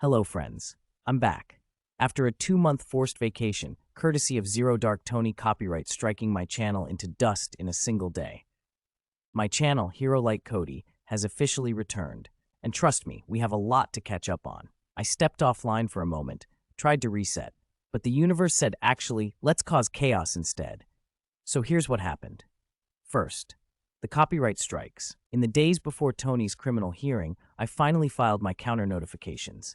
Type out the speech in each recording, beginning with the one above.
Hello, friends. I'm back. After a 2-month forced vacation, courtesy of Zero Dark Tony copyright striking my channel into dust in a single day. My channel, Hero Like Cody, has officially returned. And trust me, we have a lot to catch up on. I stepped offline for a moment, tried to reset, but the universe said actually, let's cause chaos instead. So here's what happened. First, the copyright strikes. In the days before Tony's criminal hearing, I finally filed my counter notifications.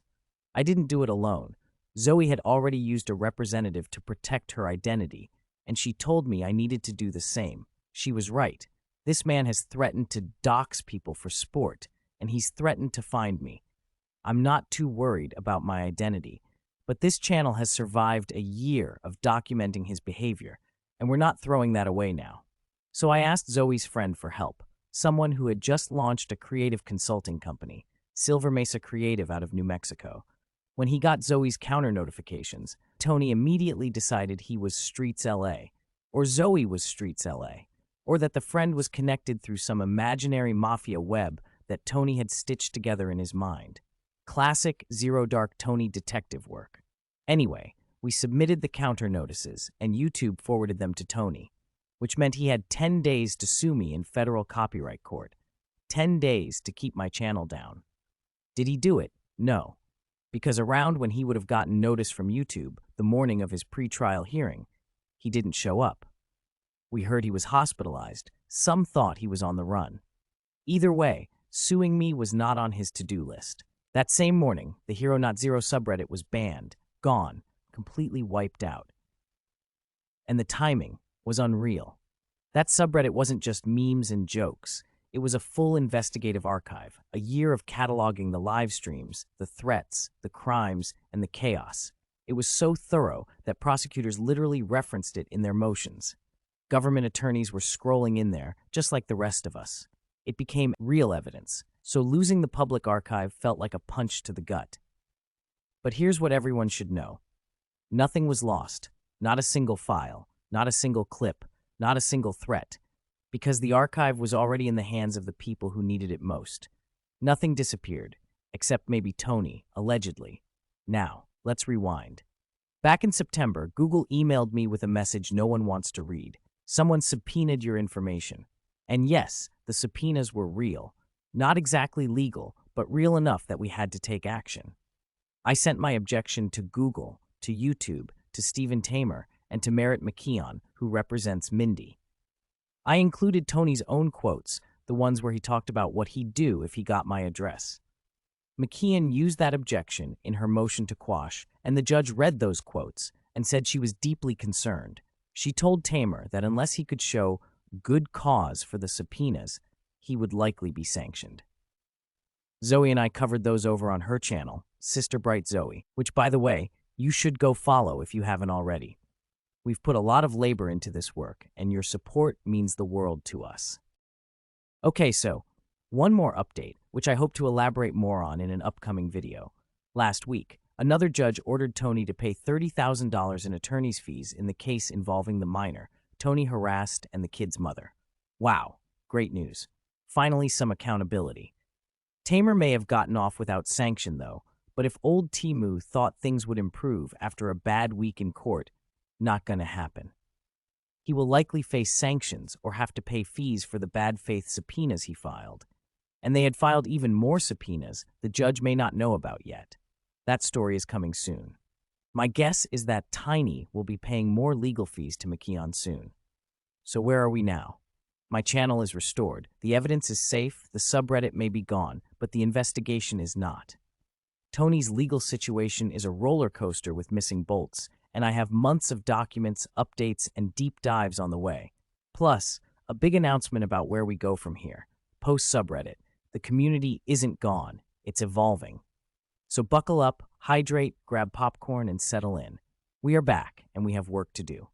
I didn't do it alone. Zoe had already used a representative to protect her identity, and she told me I needed to do the same. She was right. This man has threatened to dox people for sport, and he's threatened to find me. I'm not too worried about my identity, but this channel has survived a year of documenting his behavior, and we're not throwing that away now. So I asked Zoe's friend for help, someone who had just launched a creative consulting company, Silver Mesa Creative out of New Mexico. When he got Zoe's counter notifications, Tony immediately decided he was Streets LA, or Zoe was Streets LA, or that the friend was connected through some imaginary mafia web that Tony had stitched together in his mind. Classic Zero Dark Tony detective work. Anyway, we submitted the counter notices, and YouTube forwarded them to Tony, which meant he had 10 days to sue me in federal copyright court. 10 days to keep my channel down. Did he do it? No. Because around when he would have gotten notice from YouTube, the morning of his pre-trial hearing, he didn't show up. We heard he was hospitalized. Some thought he was on the run. Either way, suing me was not on his to-do list. That same morning, the Hero Not Zero subreddit was banned, gone, completely wiped out. And the timing was unreal. That subreddit wasn't just memes and jokes. It was a full investigative archive, a year of cataloging the live streams, the threats, the crimes, and the chaos. It was so thorough that prosecutors literally referenced it in their motions. Government attorneys were scrolling in there, just like the rest of us. It became real evidence, so losing the public archive felt like a punch to the gut. But here's what everyone should know. Nothing was lost, not a single file, not a single clip, not a single threat. Because the archive was already in the hands of the people who needed it most. Nothing disappeared, except maybe Tony, allegedly. Now, let's rewind. Back in September, Google emailed me with a message no one wants to read. Someone subpoenaed your information. And yes, the subpoenas were real. Not exactly legal, but real enough that we had to take action. I sent my objection to Google, to YouTube, to Stephen Tamer, and to Merritt McKeon, who represents Mindy. I included Tony's own quotes, the ones where he talked about what he'd do if he got my address. McKeon used that objection in her motion to quash, and the judge read those quotes and said she was deeply concerned. She told Tamer that unless he could show good cause for the subpoenas, he would likely be sanctioned. Zoe and I covered those over on her channel, Sister Bright Zoe, which, by the way, you should go follow if you haven't already. We've put a lot of labor into this work, and your support means the world to us. Okay, so, one more update, which I hope to elaborate more on in an upcoming video. Last week, another judge ordered Tony to pay $30,000 in attorney's fees in the case involving the minor Tony harassed and the kid's mother. Wow, great news. Finally, some accountability. Tamer may have gotten off without sanction, though, but if old Timu thought things would improve after a bad week in court, not gonna happen. He will likely face sanctions or have to pay fees for the bad faith subpoenas he filed. And they had filed even more subpoenas the judge may not know about yet. That story is coming soon. My guess is that Tiny will be paying more legal fees to McKeon soon. So where are we now? My channel is restored. The evidence is safe, the subreddit may be gone, but the investigation is not. Tony's legal situation is a roller coaster with missing bolts, and I have months of documents, updates, and deep dives on the way. Plus, a big announcement about where we go from here. Post-subreddit, the community isn't gone, it's evolving. So buckle up, hydrate, grab popcorn, and settle in. We are back, and we have work to do.